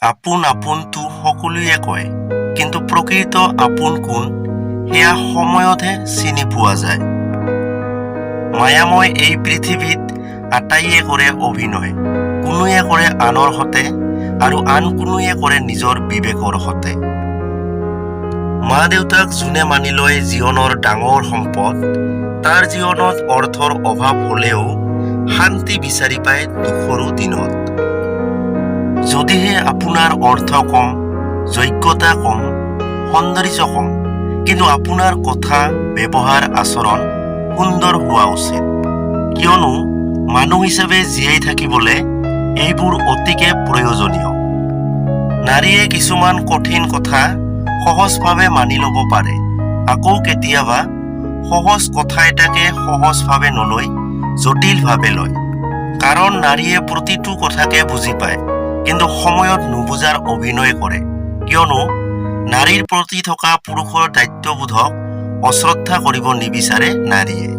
আপোন আপোনটো সকলোৱে কয়, কিন্তু প্ৰকৃত আপোন কোন সেয়া সময়তহে চিনি পোৱা যায়। মায়াময় এই পৃথিৱীত আটাইয়ে কৰে অভিনয়, কোনোৱে কৰে আনৰ হতে আৰু আন কোনোৱে কৰে নিজৰ বিবেকৰ হতে। মা দেউতাক যোনে মানি লয় জীৱনৰ ডাঙৰ সম্পদ, তাৰ জীৱনত অৰ্থৰ অভাৱ হলেও শান্তি বিচাৰি পায় দুখৰো দিনত। যদিহে আপোনাৰ অৰ্থ কম, যোগ্যতা কম, সৌন্দৰ্য কম, কিন্তু আপোনাৰ কথা, ব্যৱহাৰ, আচৰণ সুন্দৰ হোৱা উচিত। কিয়নো মানুহ হিচাপে জীয়াই থাকিবলৈ এইবোৰ অতিকে প্ৰয়োজনীয়। নাৰীয়ে কিছুমান কঠিন কথা সহজভাৱে মানি ল'ব পাৰে, আকৌ কেতিয়াবা সহজ কথা এটাকে সহজভাৱে নলৈ জটিলভাৱে লয়। কাৰণ নাৰীয়ে প্ৰতিটো কথাকে বুজি পায়, কিন্তু সময়ত নুবুজাৰ অভিনয় কৰে। কিয়নো নাৰীৰ প্ৰতি থকা পুৰুষৰ দায়িত্ববোধক অশ্ৰদ্ধা কৰিব নিবিচাৰে নাৰীয়ে।